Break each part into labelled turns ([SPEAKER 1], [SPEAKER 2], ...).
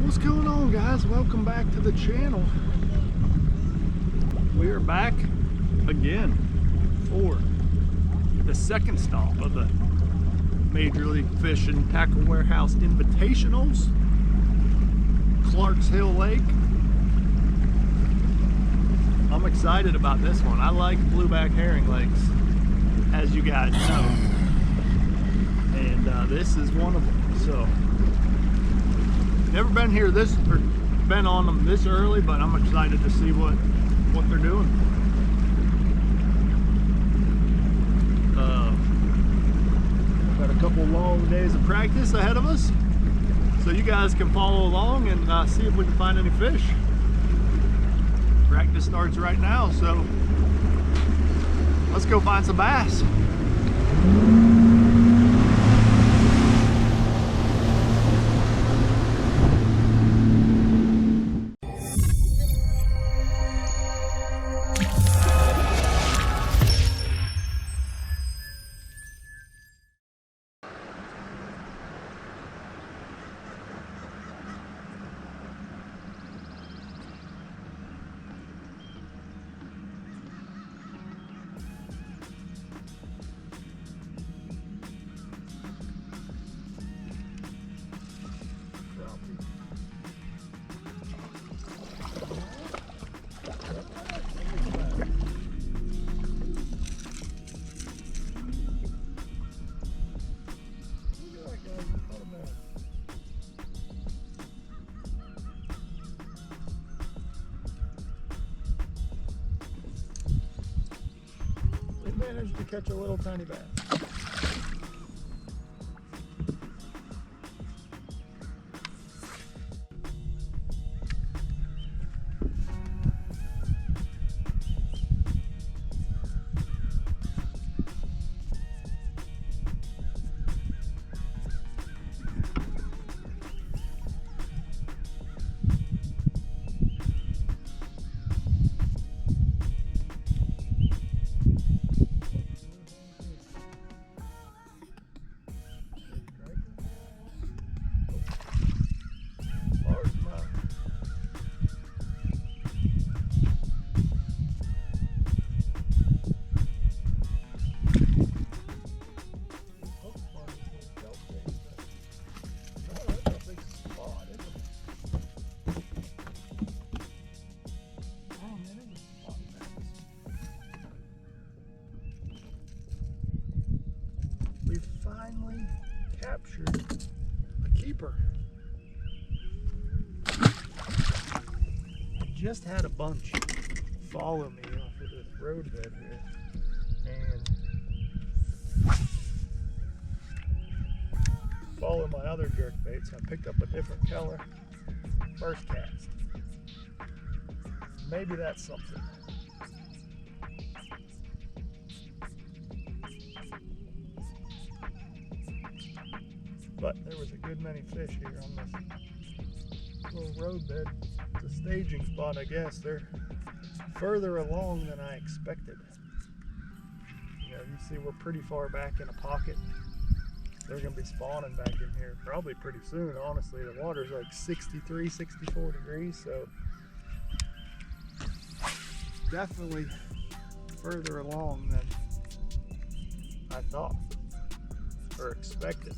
[SPEAKER 1] What's going on, guys? Welcome back to the channel. We are back again for the second stop of the Major League Fishing Tackle Warehouse Invitationals, Clarks Hill Lake. I'm excited about this one. I like blueback herring lakes, as you guys know, and this is one of them. So never been here this, or been on them this early, but I'm excited to see what they're doing. Got a couple long days of practice ahead of us, so you guys can follow along and see if we can find any fish. Practice starts right now, so let's go find some bass. Managed to catch a little tiny bass. We finally captured a keeper. I just had a bunch follow me off of this roadbed here, and follow my other jerkbaits. I picked up a different color first cast. Maybe that's something. But there was a good many fish here on this little roadbed. It's a staging spot, I guess. They're further along than I expected. You know, you see we're pretty far back in a pocket. They're going to be spawning back in here probably pretty soon, honestly. The water's like 63, 64 degrees, so definitely further along than I thought or expected.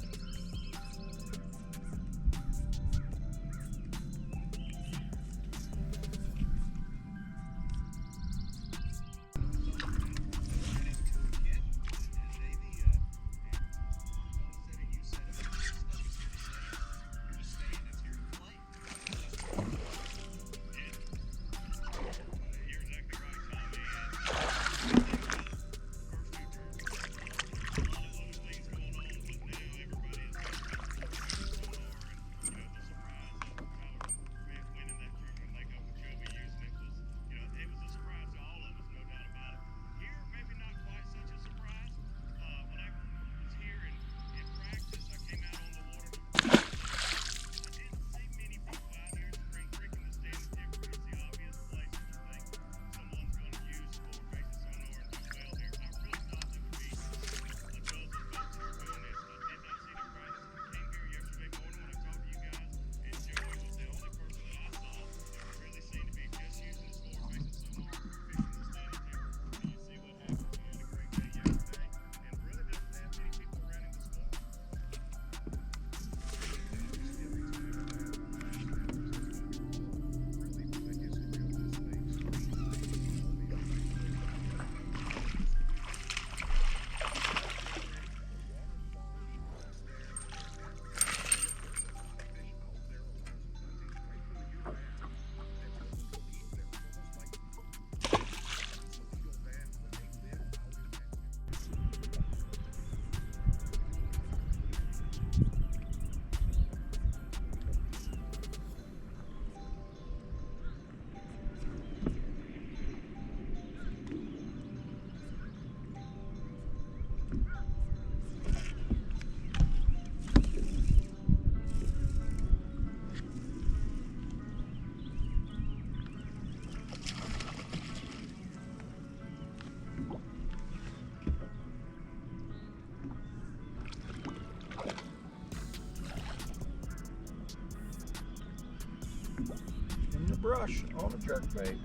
[SPEAKER 1] brush on a jerkbait.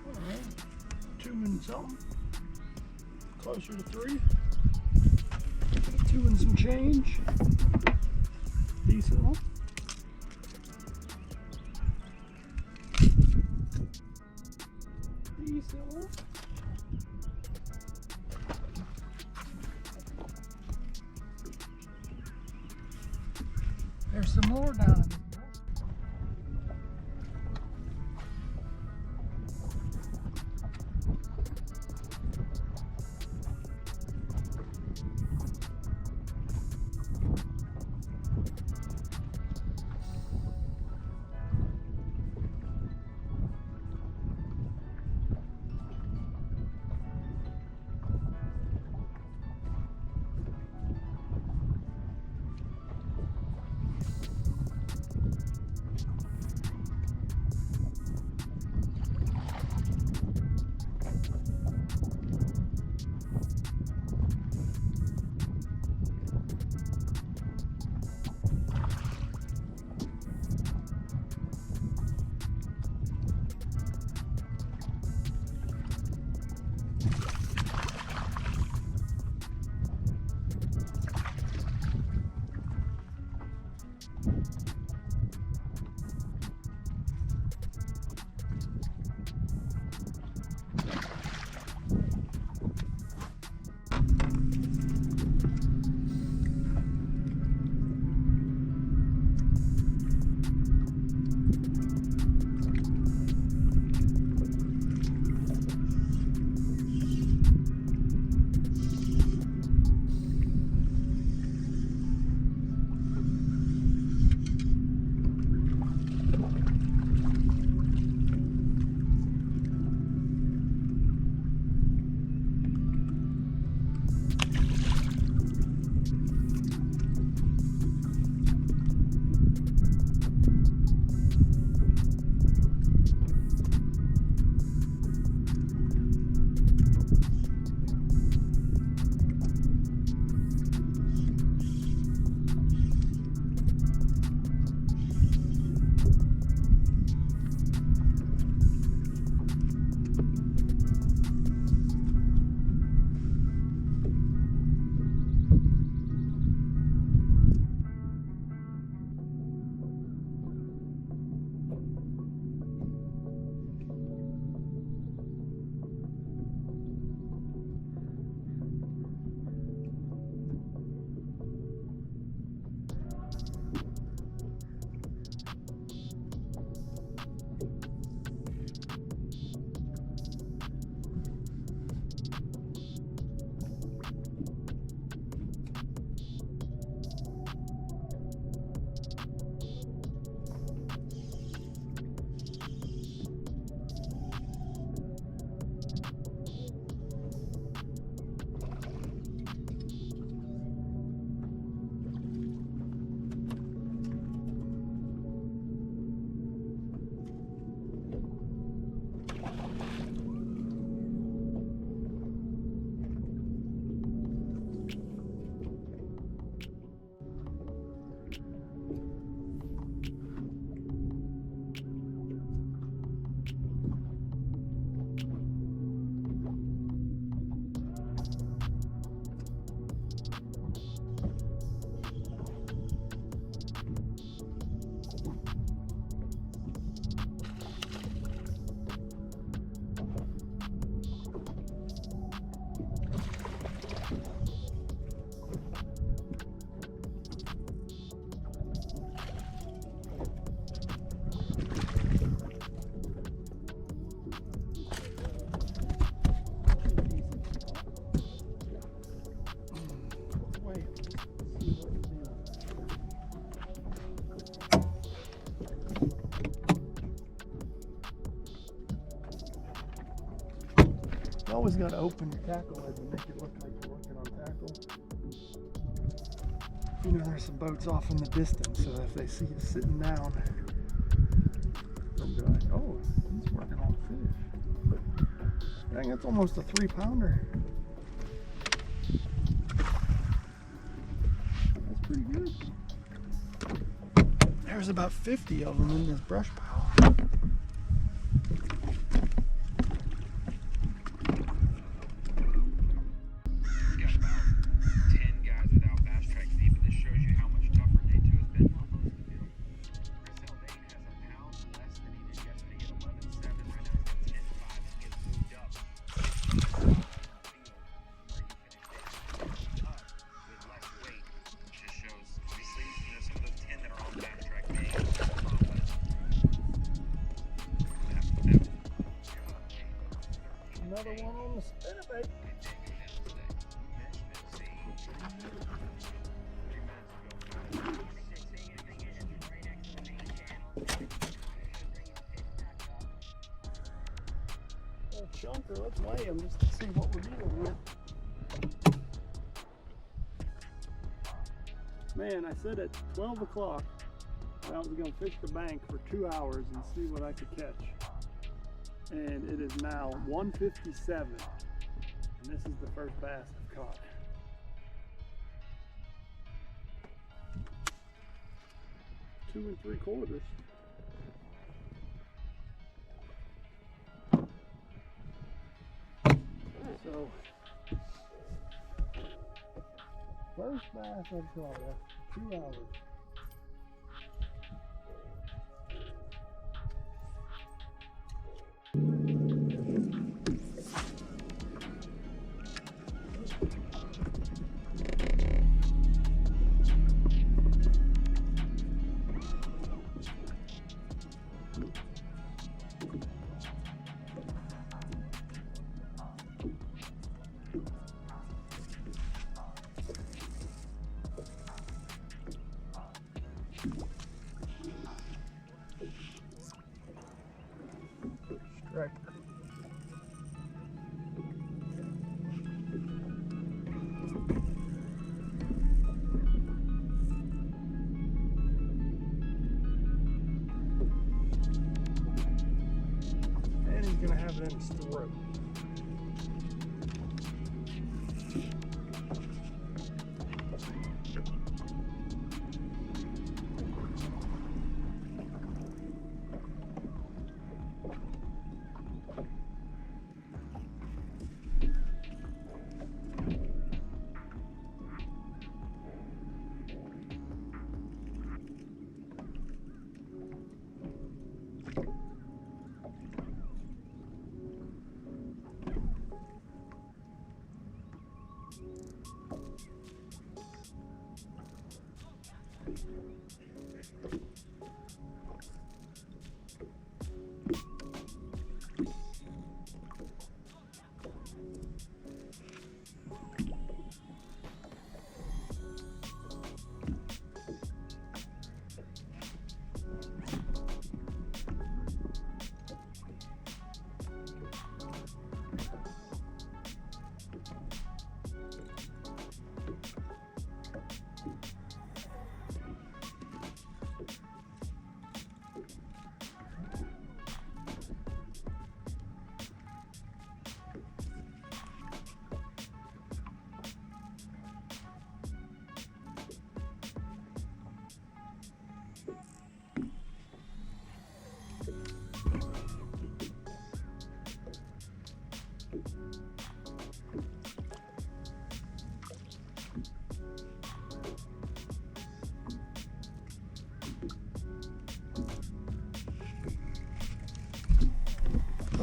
[SPEAKER 1] Alright, 2 and something. Closer to 3. 2 and some change. Decent one. Decent one. There's some more down there. You always got to open your tackle head to make it look like you're working on tackle. You know, there's some boats off in the distance, so if they see you sitting down, they'll be like, oh, he's working on fish. Dang, it's almost a 3-pounder. pretty good. There's about 50 of them in this brush pile. Another one on the spinnerbait. Little chunker, let's weigh him just to see what we're dealing with. Man, I said at 12 o'clock I was going to fish the bank for 2 hours and see what I could catch. And it is now 1:57, and this is the first bass I've caught. Two 3/4. So, first bass I've caught after 2 hours. Striker. And he's gonna have it in his throat.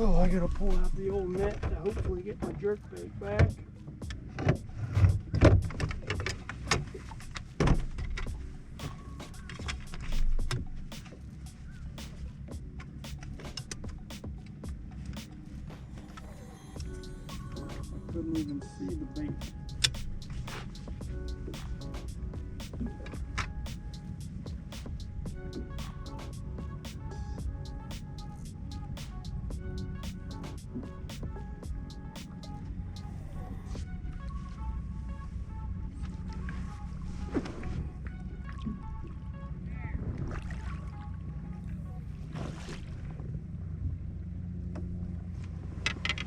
[SPEAKER 1] Oh, I gotta pull out the old net to hopefully get my jerkbait back. I couldn't even see the bait.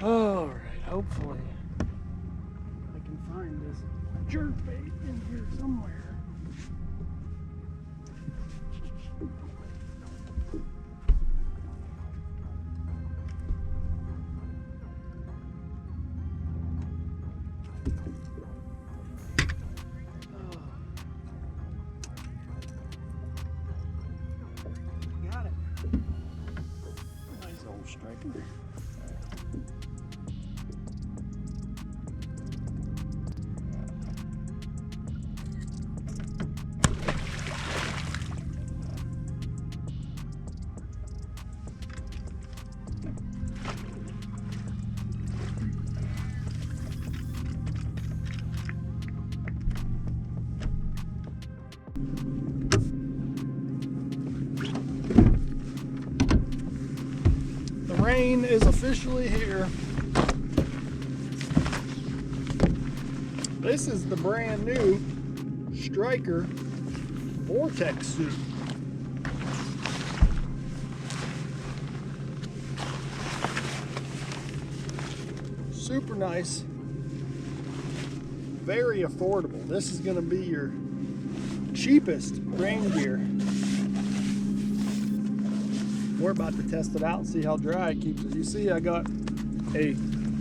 [SPEAKER 1] Alright, hopefully I can find this jerkbait in here somewhere. The rain is officially here. This is the brand new Striker Vortex suit. Super nice, very affordable. This is going to be your cheapest rain gear. We're about to test it out and see how dry it keeps it. You see I got a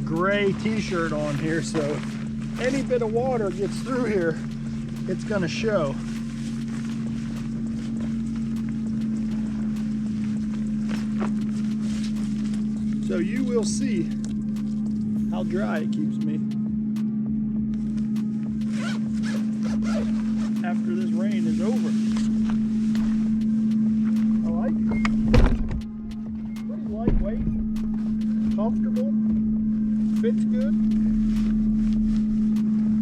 [SPEAKER 1] gray t-shirt on here, so if any bit of water gets through here, it's going to show. So you will see how dry it keeps me after this rain is over. I like it. Pretty lightweight, comfortable, fits good.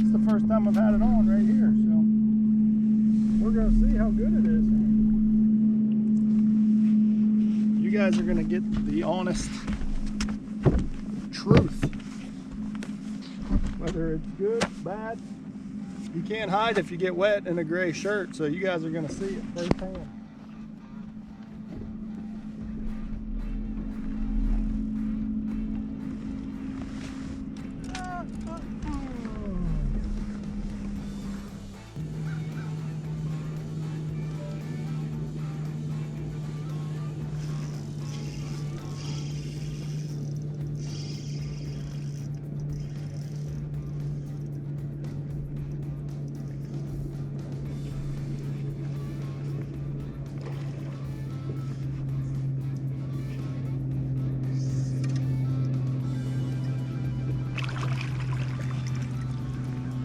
[SPEAKER 1] It's the first time I've had it on right here, so we're gonna see how good it is. You guys are gonna get the honest truth. Whether it's good, bad, you can't hide if you get wet in a gray shirt, so you guys are going to see it firsthand.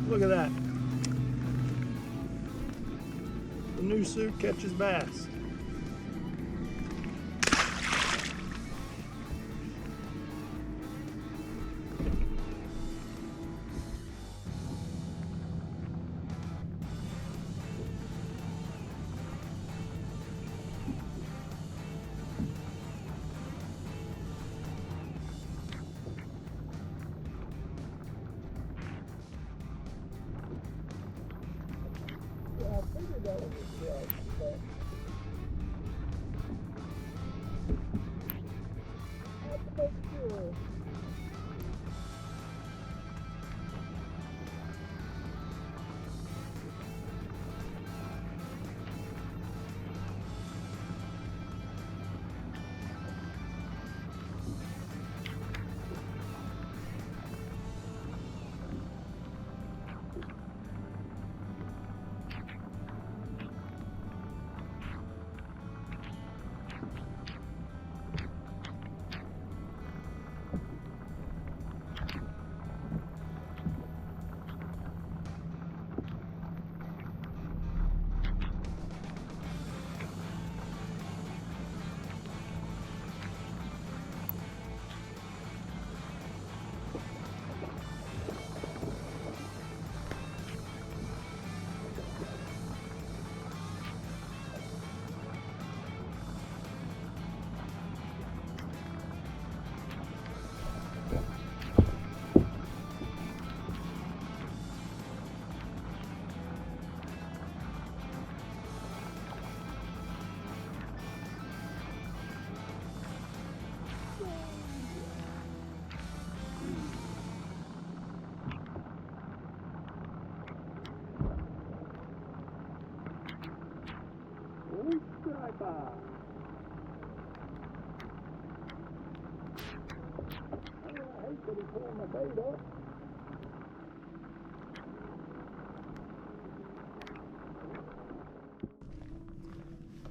[SPEAKER 1] Look at that. The new suit catches bass. I figured that was a right, but I have to make sure.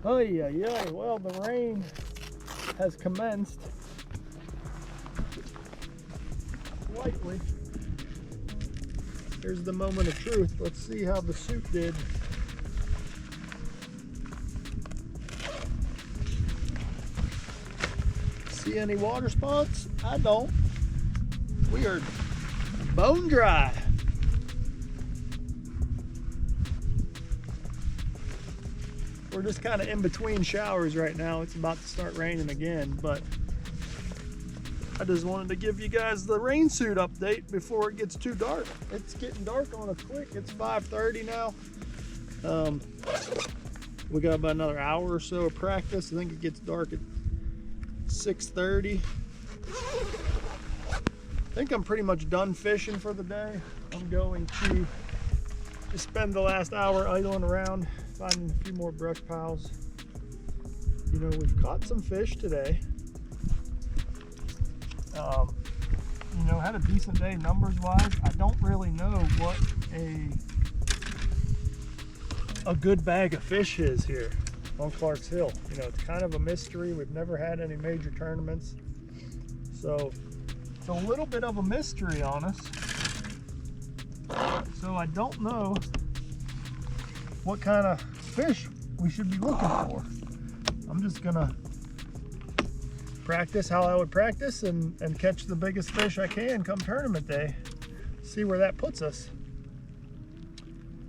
[SPEAKER 1] Oh yeah, well, the rain has commenced slightly. Here's the moment of truth. Let's see how the suit did. See any water spots? I don't. We are bone dry. we're just kind of in between showers right now. It's about to start raining again, but I just wanted to give you guys the rain suit update before it gets too dark. It's getting dark on us quick. It's 5:30 now. We got about another hour or so of practice. I think it gets dark at 6:30. I think I'm pretty much done fishing for the day. I'm going to just spend the last hour idling around, finding a few more brush piles. You know, we've caught some fish today. You know, had a decent day numbers wise. I don't really know what a good bag of fish is here on Clark's Hill. You know, it's kind of a mystery. We've never had any major tournaments, so it's a little bit of a mystery on us. So I don't know what kind of fish we should be looking for. I'm just gonna practice how I would practice and catch the biggest fish I can come tournament day. See where that puts us.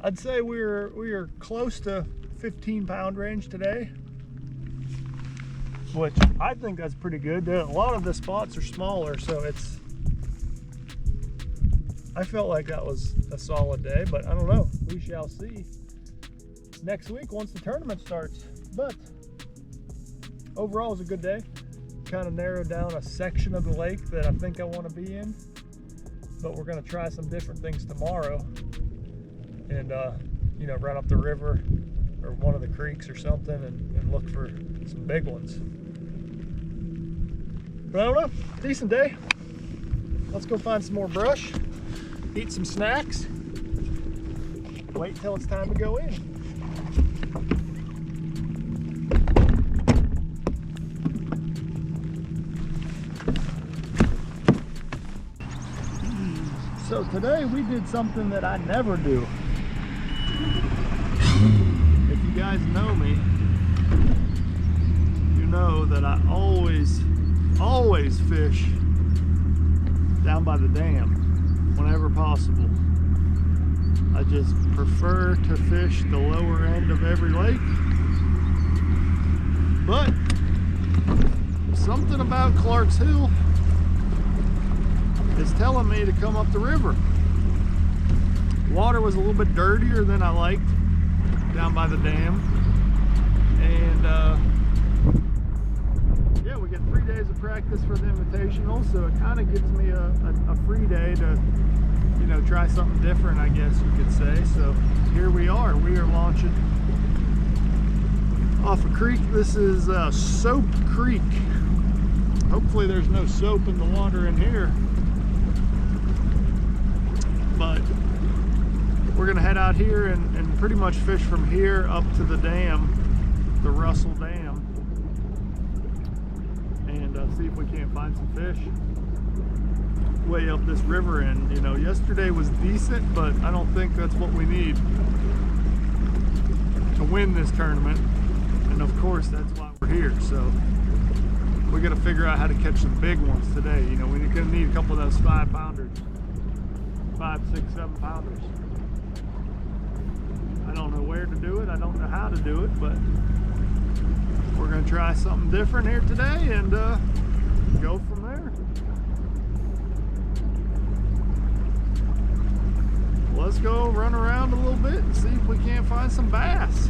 [SPEAKER 1] I'd say we are close to 15-pound range today, which I think that's pretty good. A lot of the spots are smaller, so I felt like that was a solid day, but I don't know. We shall see next week once the tournament starts. But overall, it was a good day. Kind of narrowed down a section of the lake that I think I want to be in, but we're going to try some different things tomorrow and you know, run up the river or one of the creeks or something and look for some big ones. But I don't know, decent day. Let's go find some more brush, eat some snacks, wait till it's time to go in. So today we did something that I never do. If you guys know me, you know that I always fish down by the dam whenever possible. I just prefer to fish the lower end of every lake. But something about Clark's Hill is telling me to come up the river. Water was a little bit dirtier than I liked down by the dam, and yeah, we get 3 days of practice for the Invitational, so it kind of gives me a free day to, you know, try something different, I guess you could say. So here we are launching off a creek. This is Soap Creek. Hopefully there's no soap in the water in here, but we're gonna head out here and pretty much fish from here up to the dam, the Russell Dam, and see if we can't find some fish way up this river end. You know, yesterday was decent, but I don't think that's what we need to win this tournament, and of course that's why we're here. So we got to figure out how to catch some big ones today. You know, we're gonna need a couple of those 5-pounders, 5, 6, 7-pounders. I don't know where to do it, I don't know how to do it, but we're gonna try something different here today and go from there. Let's go run around a little bit and see if we can't find some bass.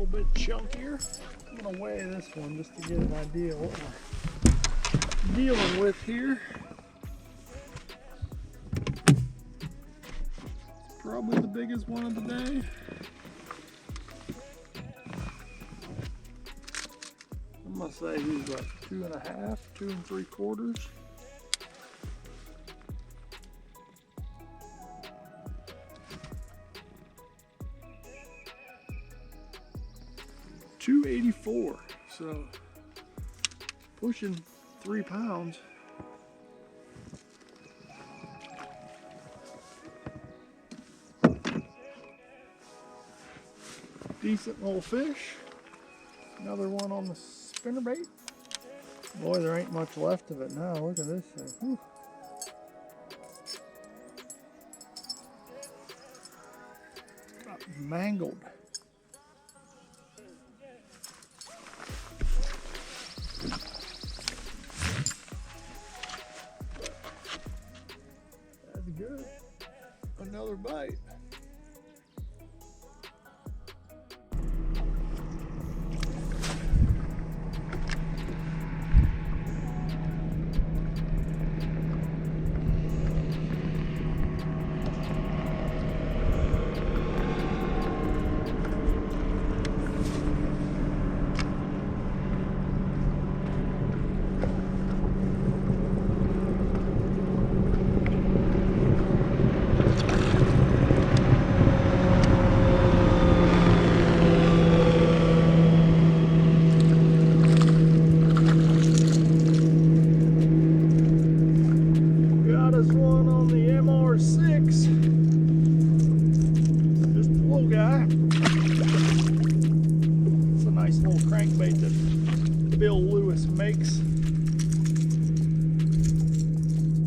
[SPEAKER 1] Bit chunkier. I'm gonna weigh this one just to get an idea what we're dealing with here. Probably the biggest one of the day. I'm gonna say he's like 2.5, 2 3/4. 284, so pushing 3 pounds. Decent little fish. Another one on the spinnerbait. Boy, there ain't much left of it now. Look at this thing. Whew. Got mangled. That's good. Another bite.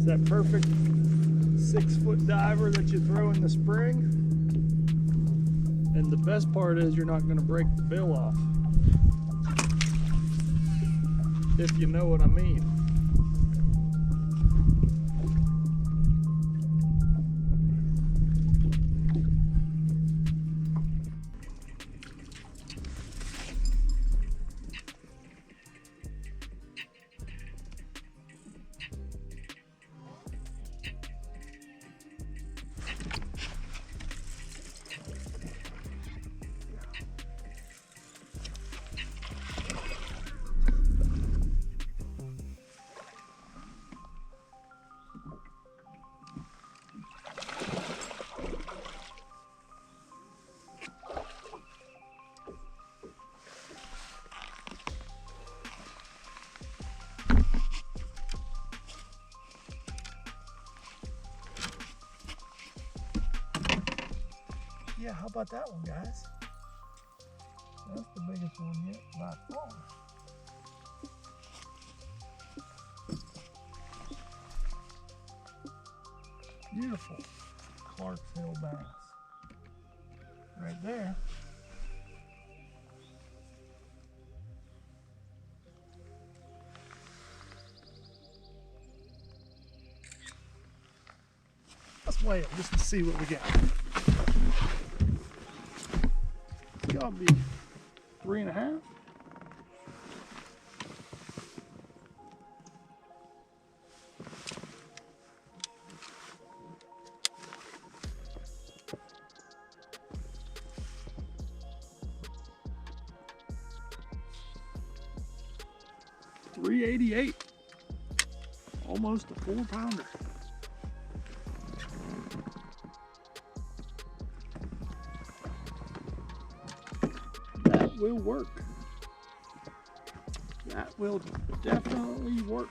[SPEAKER 1] That perfect 6-foot diver that you throw in the spring. And the best part is you're not going to break the bill off, if you know what I mean. Yeah, how about that one, guys? That's the biggest one yet by far. Beautiful Clarksville bass. Right there. Let's weigh it just to see what we got. It's gotta be 3.5. $3.88, almost a 4-pounder. That will work. That will definitely work.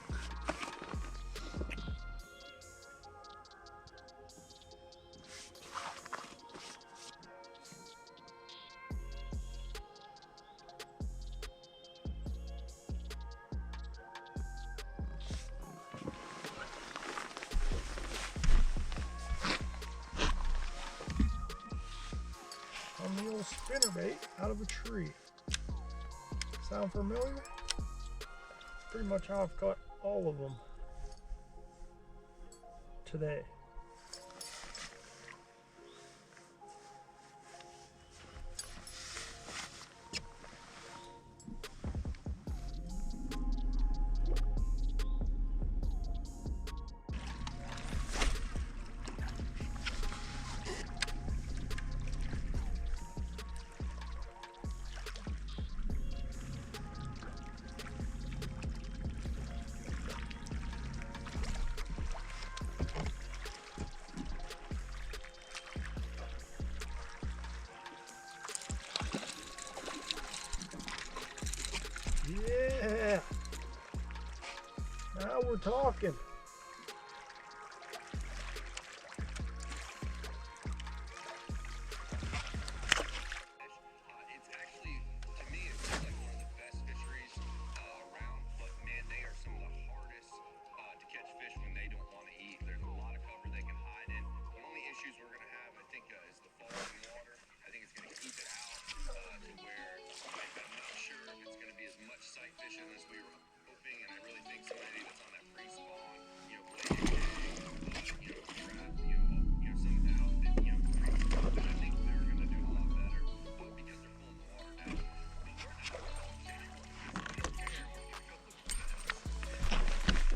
[SPEAKER 1] On the old spinnerbait out of a tree. Sound familiar? Pretty much how I've caught all of them today. we're talking.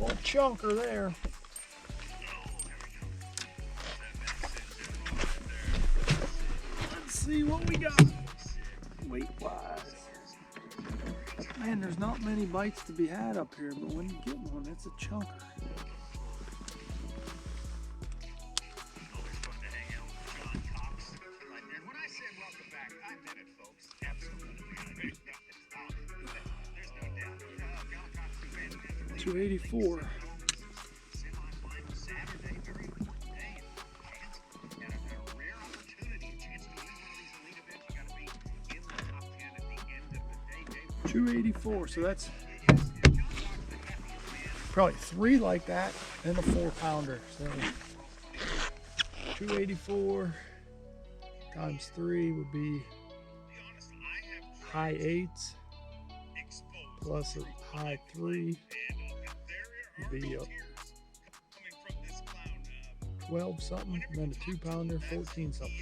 [SPEAKER 1] Little chunker there. Let's see what we got weight wise. Man, there's not many bites to be had up here, but when you get one, it's a chunker.
[SPEAKER 2] When I said welcome back, I meant it, folks. Absolutely. There's no doubt.
[SPEAKER 1] 284. $284, so that's probably 3 like that and a 4-pounder. So 284 times 3 would be high 8s plus a high 3 would be 12 something, and then a 2-pounder, 14 something.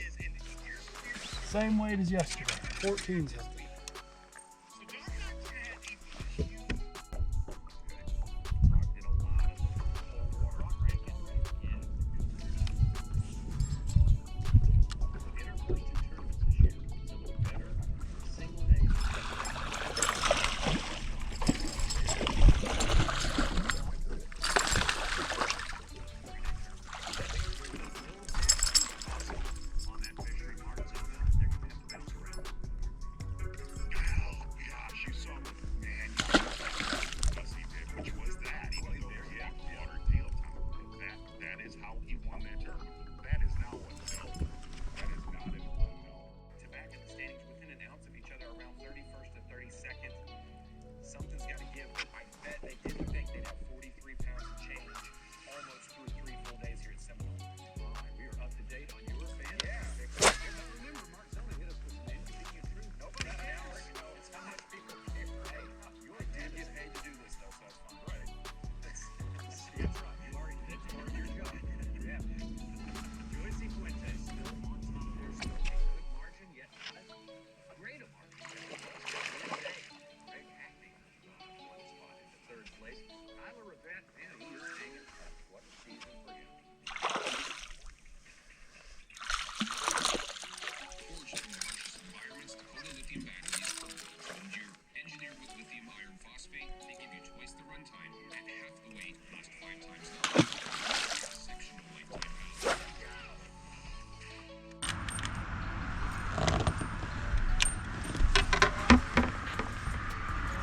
[SPEAKER 1] Same weight as yesterday, 14 something.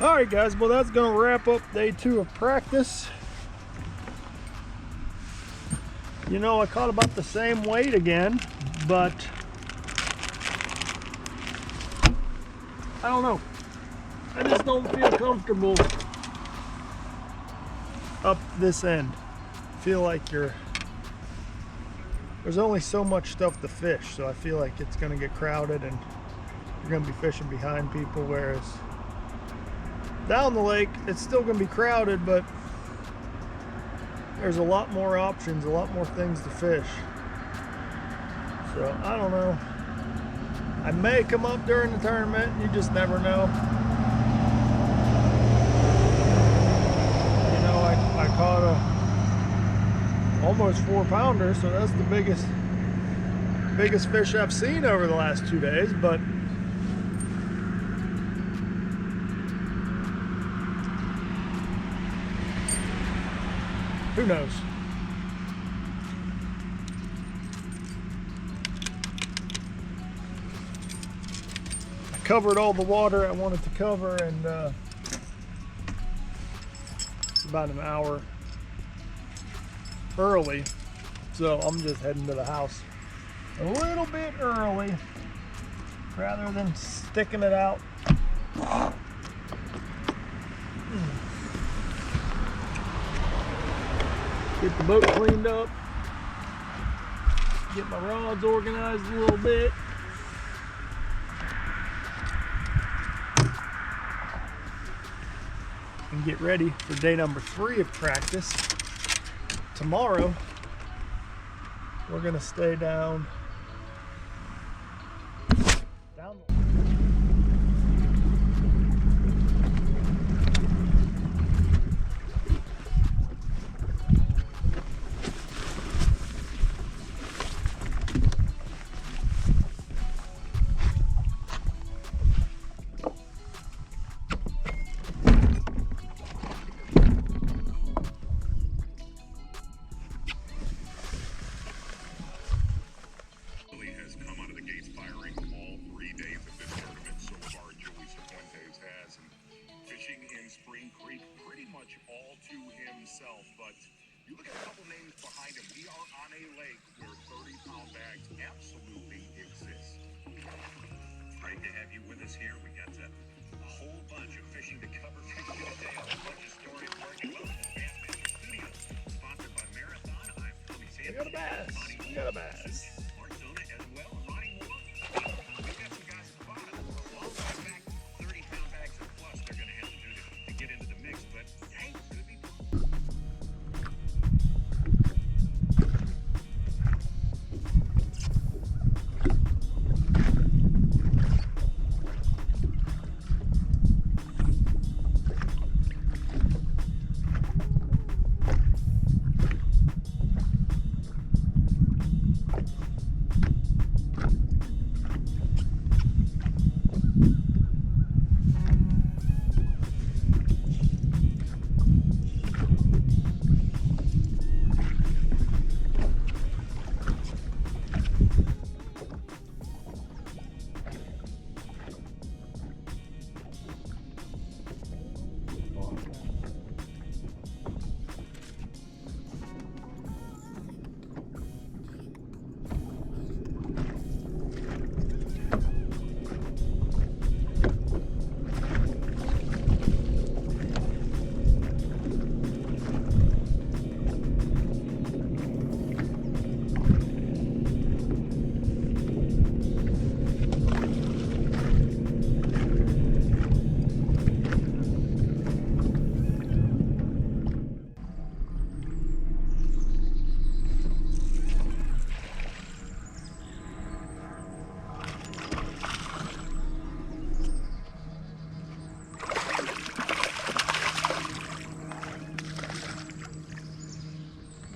[SPEAKER 1] Alright guys, well that's going to wrap up day 2 of practice. You know, I caught about the same weight again, but I don't know. I just don't feel comfortable up this end. I feel like there's only so much stuff to fish, so I feel like it's going to get crowded and you're going to be fishing behind people, whereas down the lake it's still going to be crowded, but there's a lot more options, a lot more things to fish. So I don't know. I may come up during the tournament, you just never know. You know, I caught a almost 4-pounder, so that's the biggest fish I've seen over the last 2 days, but who knows? I covered all the water I wanted to cover, and it's about an hour early, so I'm just heading to the house a little bit early rather than sticking it out. Get the boat cleaned up, get my rods organized a little bit. And get ready for day number 3 of practice. Tomorrow, we're gonna stay down
[SPEAKER 2] but you look at a couple names behind him. We are on a lake where 30-pound bags absolutely exist. Great to have you with us here. We got a whole bunch of fishing to cover for you today. A whole bunch of stories for you. Welcome to Bass Fishing Studio, sponsored by Marathon. I'm Tommy Sands.
[SPEAKER 1] We got a bass. We got a bass.
[SPEAKER 2] Arizona as well. Ronnie Moore. We've got some guys at the bottom. A long way back, 30-pound bags and plus they're going to have to do to get into the mix. But hey, could be.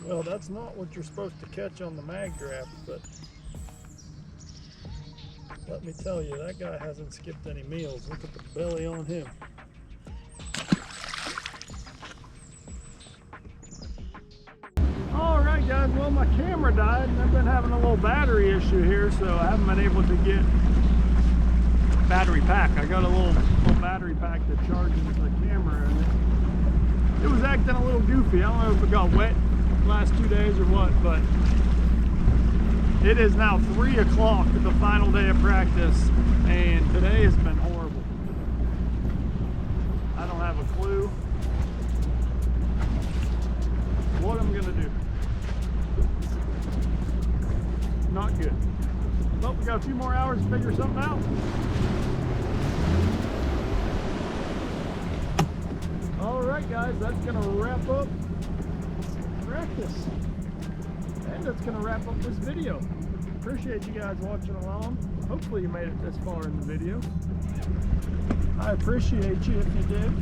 [SPEAKER 1] Well, that's not what you're supposed to catch on the mag draft, but let me tell you, that guy hasn't skipped any meals. Look at the belly on him. All right, guys, well, my camera died and I've been having a little battery issue here, so I haven't been able to get a battery pack. I got a little battery pack that charges the camera, and it was acting a little goofy. I don't know if it got wet last 2 days or what, but it is now 3 o'clock, the final day of practice, and today has been horrible. I don't have a clue what I'm gonna do. Not good. But we got a few more hours to figure something out. All right, guys, that's gonna wrap up practice, and that's gonna wrap up this video. Appreciate you guys watching along. Hopefully you made it this far in the video. I appreciate you if you did.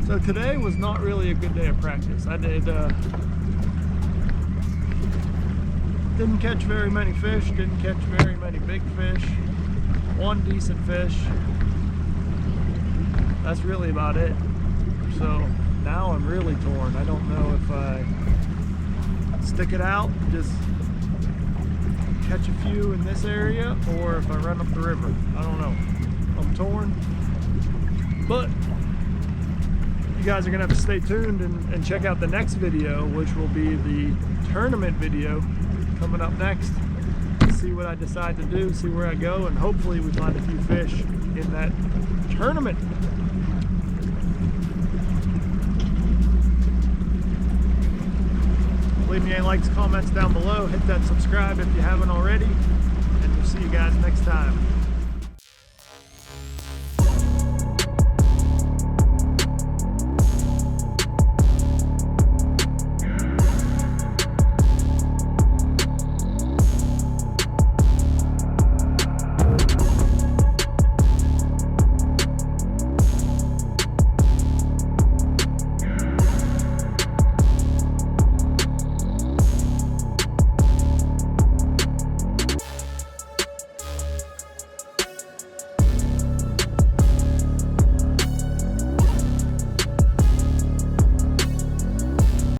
[SPEAKER 1] So today was not really a good day of practice. I didn't catch very many fish, didn't catch very many big fish, one decent fish. That's really about it. So now I'm really torn. I don't know if I stick it out, just catch a few in this area, or if I run up the river. I don't know. I'm torn. But you you guys are gonna have to stay tuned and check out the next video, which will be the tournament video coming up next. See what I decide to do, see where I go, and hopefully we find a few fish in that tournament. Leave me any likes, comments down below. Hit that subscribe if you haven't already. And we'll see you guys next time.